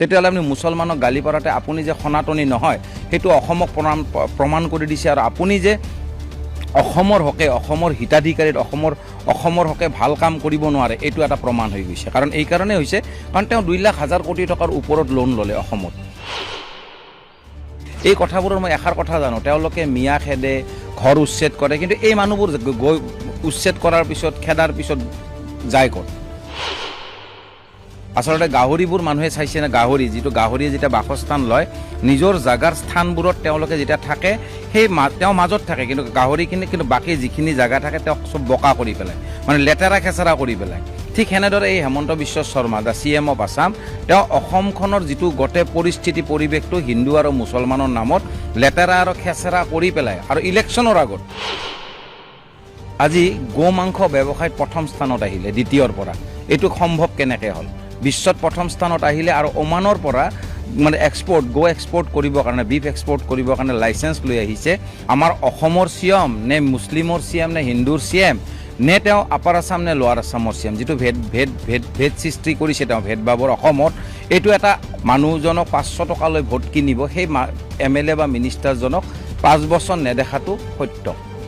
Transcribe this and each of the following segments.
তেতিয়াহ'লে আপুনি মুছলমানক গালি পাৰাতে আপুনি যে সনাতনী নহয় সেইটো অসমক প্ৰমাণ কৰি দিছে আৰু আপুনি যে অসমৰ হকে অসমৰ হিতাধিকাৰীত অসমৰ হকে ভাল কাম কৰিব নোৱাৰে এইটো এটা প্ৰমাণ হৈ গৈছে। কাৰণ এই কাৰণে হৈছে কাৰণ তেওঁ 2,00,000 কোটি টকাৰ ওপৰত লোন ল'লে অসমত। এই কথাবোৰৰ মই এষাৰ কথা জানো, তেওঁলোকে মিয়া খেদে, ঘৰ উচ্ছেদ কৰে, কিন্তু এই মানুহবোৰ গৈ উচ্ছেদ কৰাৰ পিছত খেদাৰ পিছত যায় ক'ত? আচলতে গাহৰিবোৰ মানুহে চাইছে না, গাহৰি যিটো গাহৰিয়ে যেতিয়া বাসস্থান লয় নিজৰ জাগাৰ স্থানবোৰত তেওঁলোকে যেতিয়া থাকে সেই তেওঁ মাজত থাকে, কিন্তু গাহৰিখিনি কিন্তু বাকী যিখিনি জাগা থাকে তেওঁ চব বোকা কৰি পেলায়, মানে লেতেৰা খেচেৰা কৰি পেলায়। ঠিক সেনেদৰে এই Himanta Biswa Sarma the CM of Assam তেওঁ অসমখনৰ যিটো গোটেই পৰিস্থিতি পৰিৱেশটো হিন্দু আৰু মুছলমানৰ নামত লেতেৰা আৰু খেচেৰা কৰি পেলায়। আৰু ইলেকশ্যনৰ আগত আজি গো মাংস ব্যৱসায়ত প্ৰথম স্থানত আহিলে দ্বিতীয়ৰ পৰা, এইটো সম্ভৱ কেনেকৈ হ'ল? বিশ্বত প্ৰথম স্থানত আহিলে আৰু ওমানৰ পৰা মানে গো এক্সপৰ্ট কৰিবৰ কাৰণে, বিফ এক্সপৰ্ট কৰিবৰ কাৰণে লাইচেঞ্চ লৈ আহিছে। আমাৰ অসমৰ CM নে মুছলিমৰ CM নে হিন্দুৰ CM নে তেওঁ আপাৰ আছাম নে লোৱাৰ আছামৰ CM, যিটো ভেদ সৃষ্টি কৰিছে তেওঁ ভেদভাৱৰ অসমত, এইটো এটা মানুহজনক 500 টকালৈ ভোট কিনিব সেই MLA বা মিনিষ্টাৰজনক 5 বছৰ নেদেখাটো সত্য।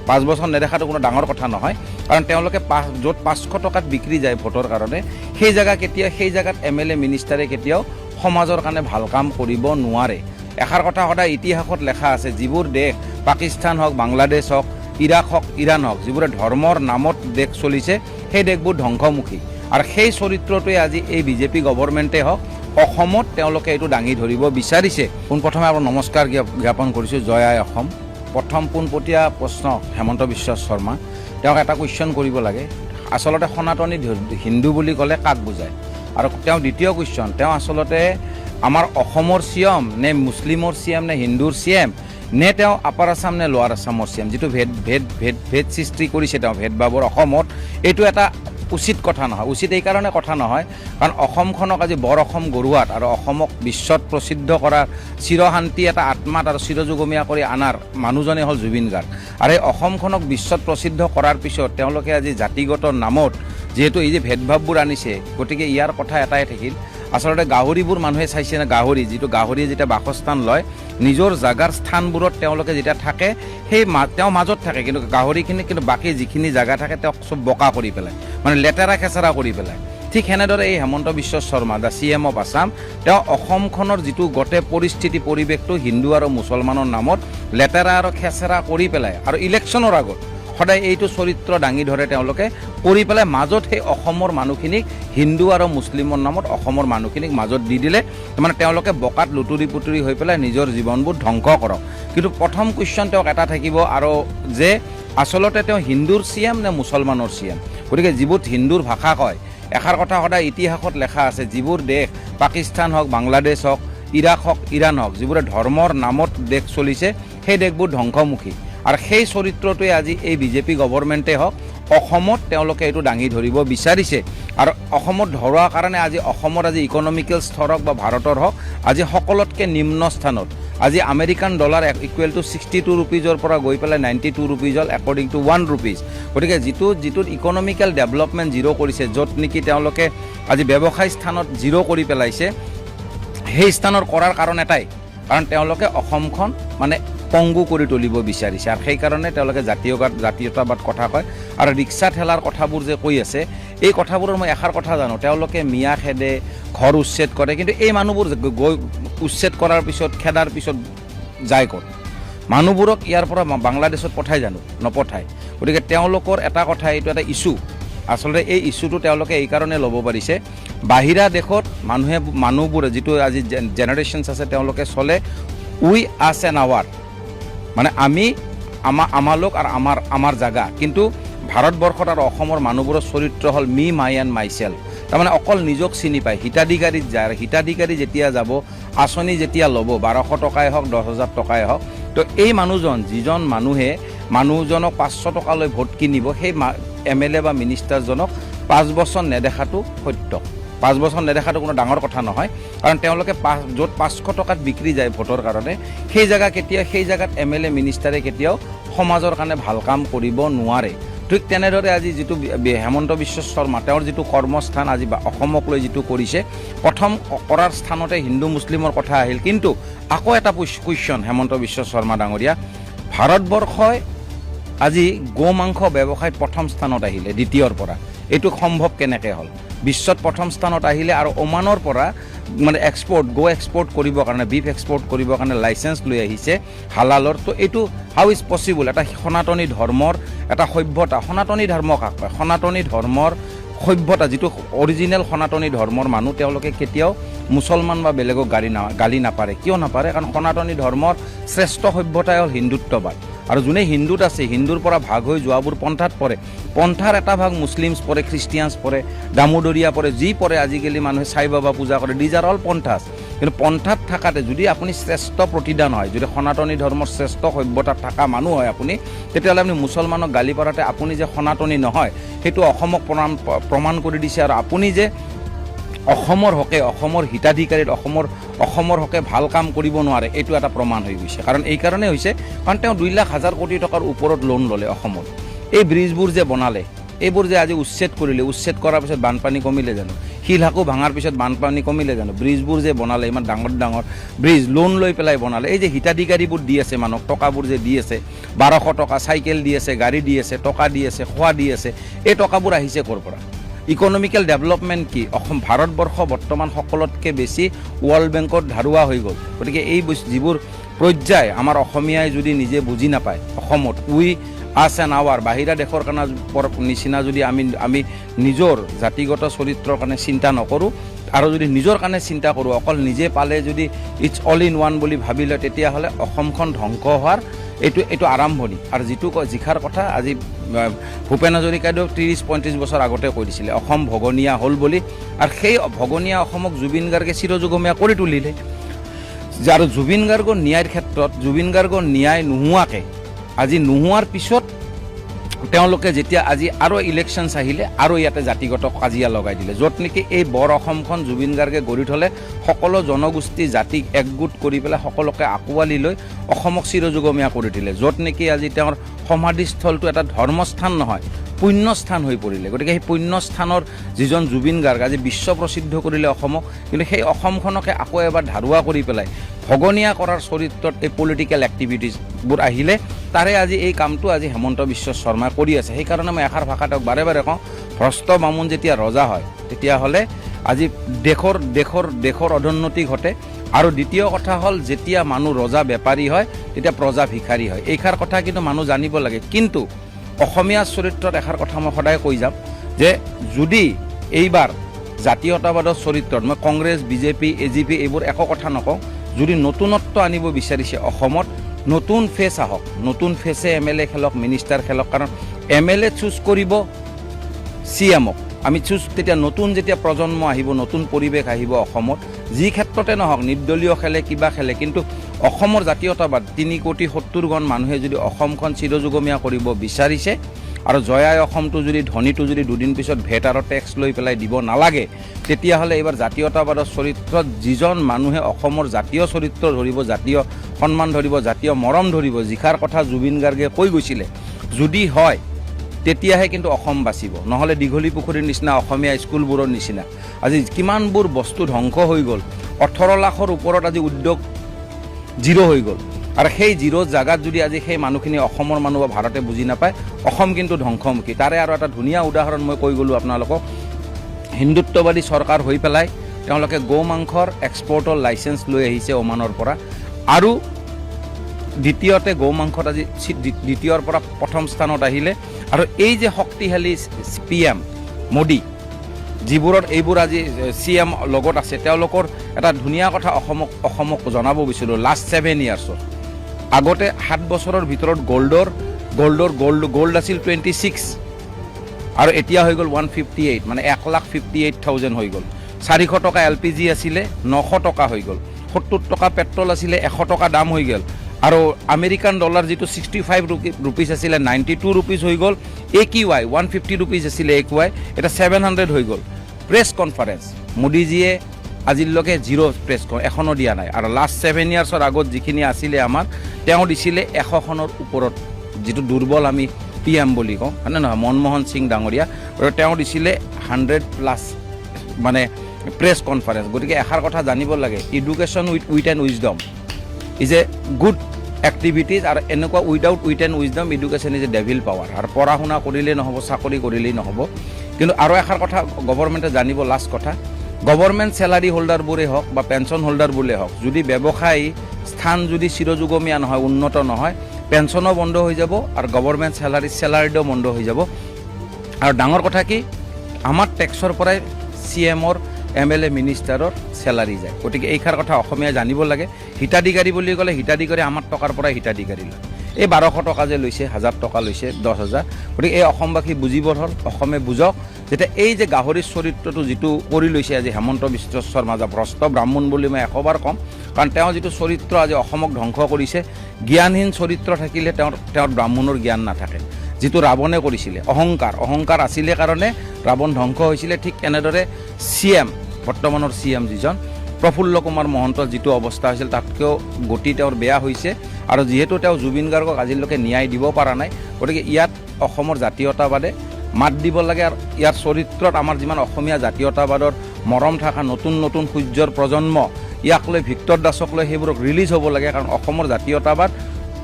5 বছৰ নেদেখাটো কোনো ডাঙৰ কথা নহয়, কাৰণ তেওঁলোকে য'ত 500 টকাত বিক্ৰী যায় ভোটৰ কাৰণে সেই জেগাত MLA মিনিষ্টাৰে কেতিয়াও সমাজৰ কাৰণে ভাল কাম কৰিব নোৱাৰে। এষাৰ কথা সদায় ইতিহাসত লেখা আছে, যিবোৰ দেশ পাকিস্তান হওক, বাংলাদেশ হওক, ইৰাক হওক, ইৰাণ হওক, যিবোৰে ধৰ্মৰ নামত দেশ চলিছে সেই দেশবোৰ ধ্বংসমুখী। আৰু সেই চৰিত্ৰটোৱে আজি এই BJP গভৰ্ণমেণ্টে হওক অসমত তেওঁলোকে এইটো দাঙি ধৰিব বিচাৰিছে। পোনপ্ৰথমে আপোনাৰ নমস্কাৰ জ্ঞাপন কৰিছোঁ, জয় আই অসম। প্ৰথম পোনপটীয়া প্ৰশ্ন হেমন্ত বিশ্ব শৰ্মা, তেওঁক এটা কুৱেশ্যন কৰিব লাগে, আচলতে সনাতনী হিন্দু বুলি ক'লে কাক বুজায়? আৰু তেওঁ দ্বিতীয় কুৱেশ্যন, তেওঁ আচলতে আমাৰ অসমৰ CM নে মুছলিমৰ CM নে হিন্দুৰ CM নে তেওঁ আপাৰ আছাম নে লোৱাৰ আছামৰ CM, যিটো ভেদ সৃষ্টি কৰিছে তেওঁ ভেদভাৱৰ অসমত, এইটো এটা উচিত কথা নহয়। উচিত এই কাৰণে কথা নহয় কাৰণ অসমখনক আজি বৰ অসম গঢ়োৱাত আৰু অসমক বিশ্বত প্ৰসিদ্ধ কৰাৰ চিৰশান্তি এটা আত্মাত আৰু চিৰযুগমীয়া কৰি আনাৰ মানুহজনে হ'ল জুবিন গাৰ্গ। আৰু এই অসমখনক বিশ্বত প্ৰসিদ্ধ কৰাৰ পিছত তেওঁলোকে আজি জাতিগত নামত যিহেতু এই যে ভেদভাৱবোৰ আনিছে, গতিকে ইয়াৰ কথা এটাই থাকিল, আচলতে গাহৰিবোৰ মানুহে চাইছে না, গাহৰি যিটো গাহৰিয়ে যেতিয়া বাসস্থান লয় নিজৰ জাগাৰ স্থানবোৰত তেওঁলোকে যেতিয়া থাকে সেই তেওঁ মাজত থাকে, কিন্তু গাহৰিখিনি কিন্তু বাকী যিখিনি জাগা থাকে তেওঁ চব বোকা কৰি পেলায়, মানে লেতেৰা খেচেৰা কৰি পেলায়। ঠিক সেনেদৰে এই Himanta Biswa Sarma the CM of Assam তেওঁ অসমখনৰ যিটো গোটেই পৰিস্থিতি পৰিৱেশটো হিন্দু আৰু মুছলমানৰ নামত লেতেৰা আৰু খেচেৰা কৰি পেলায়। আৰু ইলেকশ্যনৰ আগত সদায় এইটো চৰিত্ৰ দাঙি ধৰে তেওঁলোকে, কৰি পেলাই মাজত সেই অসমৰ মানুহখিনিক হিন্দু আৰু মুছলিমৰ নামত অসমৰ মানুহখিনিক মাজত দি দিলে, মানে তেওঁলোকে বোকাত লুতুৰি পুতুৰি হৈ পেলাই নিজৰ জীৱনবোৰ ধ্বংস কৰক। কিন্তু প্ৰথম কুৱেশ্যন তেওঁক এটা থাকিব আৰু যে আচলতে তেওঁ হিন্দুৰ CM নে মুছলমানৰ CM? গতিকে যিবোৰ হিন্দুৰ ভাষা কয়, এষাৰ কথা সদায় ইতিহাসত লেখা আছে, যিবোৰ দেশ পাকিস্তান হওক, বাংলাদেশ হওক, ইৰাক হওক, ইৰাণ হওক, যিবোৰে ধৰ্মৰ নামত দেশ চলিছে সেই দেশবোৰ ধ্বংসমুখী। আৰু সেই চৰিত্ৰটোৱে আজি এই BJP গভৰ্ণমেণ্টে হওক অসমত তেওঁলোকে এইটো দাঙি ধৰিব বিচাৰিছে। আৰু অসমত ধৰোৱাৰ কাৰণে আজি অসমৰ আজি ইকনমিকেল স্তৰ হওক বা ভাৰতৰ হওক আজি সকলোতকৈ নিম্ন স্থানত। আজি আমেৰিকান ডলাৰ ইকুৱেল টু 62 ৰুপিজৰ পৰা গৈ পেলাই 92 ৰুপিজ হ'ল একৰ্ডিং টু 1 ৰুপিজ। গতিকে যিটোত ইকনমিকেল ডেভেলপমেণ্ট জিৰ' কৰিছে, য'ত নেকি তেওঁলোকে আজি ব্যৱসায় স্থানত জিৰ' কৰি পেলাইছে, সেই স্থানৰ কৰাৰ কাৰণ এটাই, কাৰণ তেওঁলোকে অসমখন মানে পংগু কৰি তুলিব বিচাৰিছে। আৰু সেইকাৰণে তেওঁলোকে জাতীয়তাবাদ কথা কয়। আৰু ৰিক্সা ঠেলাৰ কথাবোৰ যে কৈ আছে, এই কথাবোৰৰ মই এষাৰ কথা জানো, তেওঁলোকে মিয়া খেদে, ঘৰ উচ্ছেদ কৰে, কিন্তু এই মানুহবোৰ গৈ উচ্ছেদ কৰাৰ পিছত খেদাৰ পিছত যায় ক'ত? মানুহবোৰক ইয়াৰ পৰা বাংলাদেশত পঠাই জানো? নপঠায়। গতিকে তেওঁলোকৰ এটা কথা, এইটো এটা ইছ্যু, আচলতে এই ইছ্যুটো তেওঁলোকে এই কাৰণে ল'ব পাৰিছে, বাহিৰা দেশত মানুহবোৰে যিটো আজি জেনেৰেশ্যনছ আছে তেওঁলোকে চলে উই আছ এন আৱাৰ, মানে আমালোক আৰু আমাৰ জাগা। কিন্তু ভাৰতবৰ্ষত আৰু অসমৰ মানুহবোৰৰ চৰিত্ৰ হ'ল মি, মাই এণ্ড মাই চেল্ফ। তাৰমানে অকল নিজক চিনি পায়, হিতাধিকাৰীত যায়, আৰু হিতাধিকাৰী যেতিয়া যাব, আঁচনি যেতিয়া ল'ব, 1200 টকাই হওক 10,000 টকাই হওক, তো এই যিজন মানুহজনক 500 টকালৈ ভোট কিনিব সেই MLA বা মিনিষ্টাৰজনক 5 বছৰ নেদেখাটো সত্য। 5 বছৰ নেদেখাটো কোনো ডাঙৰ কথা নহয়, কাৰণ তেওঁলোকে য'ত 500 টকাত বিক্ৰী যায় ভোটৰ কাৰণে সেই জেগাত MLA মিনিষ্টাৰে কেতিয়াও সমাজৰ কাৰণে ভাল কাম কৰিব নোৱাৰে। তো ঠিক তেনেদৰে আজি যিটো হেমন্ত বিশ্ব শৰ্মা তেওঁৰ যিটো কৰ্মস্থান আজি অসমক লৈ যিটো কৰিছে, প্ৰথম কৰাৰ স্থানতে হিন্দু মুছলিমৰ কথা আহিল। কিন্তু আকৌ এটা কুৱেশ্যন হেমন্ত বিশ্ব শৰ্মা ডাঙৰীয়া, ভাৰতবৰ্ষই আজি গো মাংস ব্যৱসায়ত প্ৰথম স্থানত আহিলে দ্বিতীয়ৰ পৰা, এইটো সম্ভৱ কেনেকৈ হ'ল? বিশ্বত প্ৰথম স্থানত আহিলে আৰু ওমানৰ পৰা মানে গো এক্সপৰ্ট কৰিবৰ কাৰণে, বিফ এক্সপৰ্ট কৰিবৰ কাৰণে লাইচেঞ্চ লৈ আহিছে হালালৰ। তো এইটো হাউ ইজ পচিবল? এটা সনাতনী ধৰ্মৰ এটা সভ্যতা, সনাতনী ধৰ্ম কাক কয়? সনাতনী ধৰ্মৰ সভ্যতা, যিটো অৰিজিনেল সনাতনী ধৰ্মৰ মানুহ, তেওঁলোকে কেতিয়াও মুছলমান বা বেলেগক গালি নাপাৰে। কিয় নাপাৰে? কাৰণ সনাতনী ধৰ্মৰ শ্ৰেষ্ঠ সভ্যতাই হ'ল হিন্দুত্ববাদ। আৰু যোনে হিন্দুত আছে, হিন্দুৰ পৰা ভাগ হৈ যোৱাবোৰ পন্থাত পৰে, পন্থাৰ এটা ভাগ মুছলিমছ পৰে, খ্ৰীষ্টিয়ানছ পৰে, দামোদৰীয়া পৰে, যি পৰে আজিকালি মানুহে সাই বাবা পূজা কৰে, দিজ আৰ অল পন্থাছ। কিন্তু পন্থাত থকাতে যদি আপুনি শ্ৰেষ্ঠ প্ৰতিদান হয়, যদি সনাতনী ধৰ্মৰ শ্ৰেষ্ঠ সভ্যতাত থকা মানুহ হয় আপুনি, তেতিয়াহ'লে আপুনি মুছলমানক গালি পাৰাতে আপুনি যে সনাতনী নহয় সেইটো অসমক প্ৰমাণ কৰি দিছে। আৰু আপুনি যে অসমৰ হকে, অসমৰ হিতাধিকাৰীত অসমৰ হকে ভাল কাম কৰিব নোৱাৰে, এইটো এটা প্ৰমাণ হৈ গৈছে। কাৰণ এই কাৰণে হৈছে, কাৰণ তেওঁ 2,00,000 কোটি টকাৰ ওপৰত লোন ল'লে অসমত। এই ব্ৰিজবোৰ যে বনালে, এইবোৰ যে আজি উচ্ছেদ কৰিলে, উচ্ছেদ কৰাৰ পিছত বানপানী কমিলে জানো? শিলহাকো ভাঙাৰ পিছত বানপানী কমিলে জানো? ব্ৰিজবোৰ যে বনালে, ইমান ডাঙৰ ডাঙৰ ব্ৰিজ লোন লৈ পেলাই বনালে, এই যে হিতাধিকাৰীবোৰ দি আছে মানুহক, টকাবোৰ যে দি আছে, 1200 টকা চাইকেল দি আছে, গাড়ী দি আছে, টকা দি আছে, খোৱা দি আছে, এই টকাবোৰ আহিছে ক'ৰ পৰা? ইকনমিকেল ডেভেলপমেণ্ট কি? ভাৰতবৰ্ষ বৰ্তমান সকলোতকৈ বেছি ৱৰ্ল্ড বেংকত ধাৰুৱা হৈ গ'ল। গতিকে এই যিবোৰ পৰ্যায় আমাৰ অসমীয়াই যদি নিজে বুজি নাপায়, অসমত উই আছ এণ্ড আৱাৰ, বাহিৰা দেশৰ কাৰণে নিচিনা যদি আমি নিজৰ জাতিগত চৰিত্ৰৰ কাৰণে চিন্তা নকৰোঁ, আৰু যদি নিজৰ কাৰণে চিন্তা কৰোঁ, অকল নিজে পালে যদি ইটছ অল ইন ওৱান বুলি ভাবি লয়, তেতিয়াহ'লে অসমখন ধ্বংস হোৱাৰ এইটো আৰম্ভণি। আৰু যিষাৰ কথা আজি ভূপেন হাজৰিকাইদেউ 30-35 বছৰ আগতে কৈ দিছিলে, অসম ভগনীয়া হ'ল বুলি। আৰু সেই ভগনীয়া অসমক জুবিন গাৰ্গে চিৰযুগমীয়া কৰি তুলিলে। আৰু জুবিন গাৰ্গৰ ন্যায়ৰ ক্ষেত্ৰত, জুবিন গাৰ্গৰ ন্যায় নোহোৱাকৈ, আজি নোহোৱাৰ পিছত তেওঁলোকে যেতিয়া আজি আৰু ইলেকশ্যনছ আহিলে আৰু ইয়াতে জাতিগত কাজিয়া লগাই দিলে, য'ত নেকি এই বৰ অসমখন জুবিন গাৰ্গে গঢ়ি থ'লে সকলো জনগোষ্ঠী জাতিক একগোট কৰি পেলাই সকলোকে আঁকোৱালি লৈ অসমক চিৰযুগমীয়া কৰি দিলে, য'ত নেকি আজি তেওঁৰ সমাধিস্থলটো এটা ধৰ্মস্থান নহয়, পুণ্যস্থান হৈ পৰিলে। গতিকে সেই পুণ্যস্থানৰ যিজন জুবিন গাৰ্গ আজি বিশ্ব প্ৰসিদ্ধ কৰিলে অসমক, কিন্তু সেই অসমখনকে আকৌ এবাৰ ধাৰুৱা কৰি পেলাই ভগনীয়া কৰাৰ চৰিত্ৰত এই পলিটিকেল এক্টিভিটিছবোৰ আহিলে, তাৰে আজি এই কামটো আজি হেমন্ত বিশ্ব শৰ্মাই কৰি আছে। সেইকাৰণে মই এষাৰ ভাষা তেওঁক বাৰে বাৰে কওঁ, ভ্ৰষ্ট বামুণ যেতিয়া ৰজা হয়, তেতিয়াহ'লে আজি দেশৰ অধোন্নতি ঘটে। আৰু দ্বিতীয় কথা হ'ল, যেতিয়া মানুহ ৰজা বেপাৰী হয়, তেতিয়া প্ৰজা ভিখাৰী হয়। এইষাৰ কথা কিন্তু মানুহ জানিব লাগে। কিন্তু অসমীয়া চৰিত্ৰত এষাৰ কথা মই সদায় কৈ যাম, যে যদি এইবাৰ জাতীয়তাবাদৰ চৰিত্ৰত, মই কংগ্ৰেছ, বিজেপি, এজিপি এইবোৰ একো কথা নকওঁ, যদি নতুনত্ব আনিব বিচাৰিছে অসমত, নতুন ফেচ আহক, নতুন ফেচে MLA খেলক, মিনিষ্টাৰ খেলক। কাৰণ MLA চুজ কৰিব CMক, আমি তেতিয়া নতুন যেতিয়া প্ৰজন্ম আহিব, নতুন পৰিৱেশ আহিব অসমত, যি ক্ষেত্ৰতে নহওক, নিৰ্দলীয় খেলে, কিবা খেলে, কিন্তু অসমৰ জাতীয়তাবাদ 3,70,00,000 মানুহে যদি অসমখন চিৰযুগমীয়া কৰিব বিচাৰিছে, আৰু জয়াই অসমটো যদি ধনীটো যদি দুদিন পিছত ভেট আৰু টেক্স লৈ পেলাই দিব নালাগে, তেতিয়াহ'লে এইবাৰ জাতীয়তাবাদৰ চৰিত্ৰত যিজন মানুহে অসমৰ জাতীয় চৰিত্ৰ ধৰিব, জাতীয় সন্মান ধৰিব, জাতীয় মৰম ধৰিব, যিষাৰ কথা জুবিন গাৰ্গে কৈ গৈছিলে, যদি হয় তেতিয়াহে কিন্তু অসম বাচিব। নহ'লে দীঘলী পুখুৰীৰ নিচিনা, অসমীয়া স্কুলবোৰৰ নিচিনা আজি কিমানবোৰ বস্তু ধ্বংস হৈ গ'ল। 18 লাখৰ ওপৰত আজি উদ্যোগ জিৰ' হৈ গ'ল। আৰু সেই জিৰ' জাগাত যদি আজি সেই মানুহখিনি অসমৰ মানুহ বা ভাৰতে বুজি নাপায়, অসম কিন্তু ধ্বংসমুখী। তাৰে আৰু এটা ধুনীয়া উদাহৰণ মই কৈ গ'লোঁ আপোনালোকক। হিন্দুত্ববাদী চৰকাৰ হৈ পেলাই তেওঁলোকে গো মাংসৰ এক্সপৰ্টৰ লাইচেঞ্চ লৈ আহিছে ওমানৰ পৰা। আৰু দ্বিতীয়তে গো মাংসত আজি দ্বিতীয়ৰ পৰা প্ৰথম স্থানত আহিলে। আৰু এই যে শক্তিশালী PM মোদী, যিবোৰৰ এইবোৰ আজি CM লগত আছে, তেওঁলোকৰ এটা ধুনীয়া কথা অসমক জনাব বিচাৰোঁ। লাষ্ট 7 ইয়াৰ্ছৰ আগতে 7 বছৰৰ ভিতৰত গ'ল্ড আছিল 26, আৰু এতিয়া হৈ গ'ল 158, মানে 1,58,000 হৈ গ'ল। 400 টকা LPG আছিলে, 900 টকা হৈ গ'ল। 70 টকা পেট্ৰল আছিলে, 100 টকা দাম হৈ গ'ল। আৰু আমেৰিকান ডলাৰ যিটো 65 ৰুপিজ আছিলে, 92 ৰুপিজ হৈ গ'ল। AQY 150 ৰুপিজ আছিলে, AQY এটা 700 হৈ গ'ল। প্ৰেছ কনফাৰেন্স মোদীজীয়ে আজিলৈকে জিৰ' প্ৰেছ এখনো দিয়া নাই। আৰু লাষ্ট 7 ইয়াৰ্ছৰ আগত যিখিনি আছিলে আমাৰ, তেওঁ দিছিলে 100খনৰ ওপৰত। যিটো দুৰ্বল আমি PM বুলি কওঁ হয়নে নহয় মনমোহন সিং ডাঙৰীয়া আৰু তেওঁ দিছিলে 100+ মানে প্ৰেছ কনফাৰেঞ্চ গতিকে এষাৰ কথা জানিব লাগে education with wit and wisdom is a good activities আৰু এনেকুৱা without wit and wisdom education is a devil power আৰু পঢ়া শুনা কৰিলেই নহ'ব চাকৰি কৰিলেই নহ'ব কিন্তু আৰু এষাৰ কথা গভৰ্ণমেণ্টে জানিব লাষ্ট কথা গভৰ্ণমেণ্ট চেলাৰী হোল্ডাৰবোৰে হওক বা পেঞ্চন হোল্ডাৰবোৰে হওক যদি ব্যৱসায়ী স্থান যদি চিৰযুগমীয়া নহয় উন্নত নহয় পেঞ্চনো বন্ধ হৈ যাব আৰু গভৰ্ণমেণ্ট চেলাৰিও বন্ধ হৈ যাব আৰু ডাঙৰ কথা কি আমাৰ টেক্সৰ পৰাই CMৰ MLA মিনিষ্টাৰৰ চেলাৰি যায় গতিকে এইষাৰ কথা অসমীয়া জানিব লাগে হিতাধিকাৰী বুলি ক'লে হিতাধিকাৰী আমাৰ টকাৰ পৰাই হিতাধিকাৰী লয় এই 1200 টকা যে লৈছে 1000 টকা লৈছে 10,000 গতিকে এই অসমবাসী বুজিব হ'ল অসমে বুজক যেতিয়া এই যে গাহৰিৰ চৰিত্ৰটো যিটো কৰি লৈছে আজি হেমন্ত বিশ্ব শৰ্মা যা ভ্ৰষ্ট ব্ৰাহ্মণ বুলি মই 100বাৰ ক'ম কাৰণ তেওঁ যিটো চৰিত্ৰ আজি অসমক ধ্বংস কৰিছে জ্ঞানহীন চৰিত্ৰ থাকিলে তেওঁৰ ব্ৰাহ্মণৰ জ্ঞান নাথাকে যিটো ৰাৱণে কৰিছিলে অহংকাৰ আছিলে কাৰণে ৰাৱণ ধ্বংস হৈছিলে ঠিক এনেদৰে CM বৰ্তমানৰ CM যিজন প্ৰফুল্ল কুমাৰ মহন্তৰ যিটো অৱস্থা হৈছিল তাতকৈও গতি তেওঁৰ বেয়া হৈছে আৰু যিহেতু তেওঁ জুবিন গাৰ্গক আজিলৈকে ন্যায় দিব পৰা নাই গতিকে ইয়াত অসমৰ জাতীয়তাবাদে মাত দিব লাগে আৰু ইয়াৰ চৰিত্ৰত আমাৰ যিমান অসমীয়া জাতীয়তাবাদৰ মৰম থকা নতুন সূৰ্যৰ প্ৰজন্ম ইয়াক লৈ ভিক্টৰ দাসক লৈ সেইবোৰক ৰিলিজ হ'ব লাগে কাৰণ অসমৰ জাতীয়তাবাদ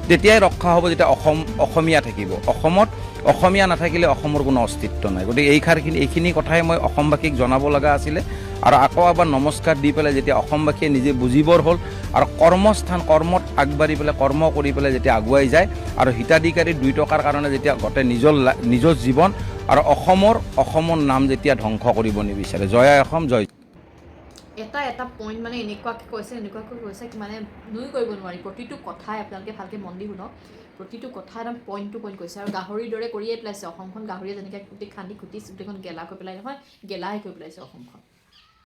তেতিয়াই ৰক্ষা হ'ব যেতিয়া অসমীয়া থাকিব অসমত অসমীয়া নাথাকিলে অসমৰ কোনো অস্তিত্ব নাই গতিকে এইখিনি কথাই মই অসমবাসীক জনাব লগা আছিলে আৰু আকৌ এবাৰ নমস্কাৰ দি পেলাই যেতিয়া অসমবাসীয়ে নিজে বুজিবৰ হ'ল আৰু কৰ্মত আগবাঢ়ি পেলাই কৰ্ম কৰি পেলাই যেতিয়া আগুৱাই যায় আৰু হিতাধিকাৰী 2 টকাৰ কাৰণে যেতিয়া গোটেই নিজৰ জীৱন আৰু অসমৰ নাম যেতিয়া ধ্বংস কৰিব নিবিচাৰে জয় অসম জয় এটা পইণ্ট মানে এনেকুৱাকৈ কৈছে মানে নুই কৰিব নোৱাৰি প্ৰতিটো কথাই আপোনালোকে ভালকৈ মন দি শুনক প্ৰতিটো কথা একদম পইণ্ট টু পইণ্ট কৈছে আৰু গাহৰিৰ দৰে কৰিয়ে পেলাইছে অসমখন গাহৰিয়ে যেনেকৈ গোটেই খান্দি খুটি গোটেইখন গেলা কৰি পেলাই নহয় গেলাহে কৰি পেলাইছে অসমখন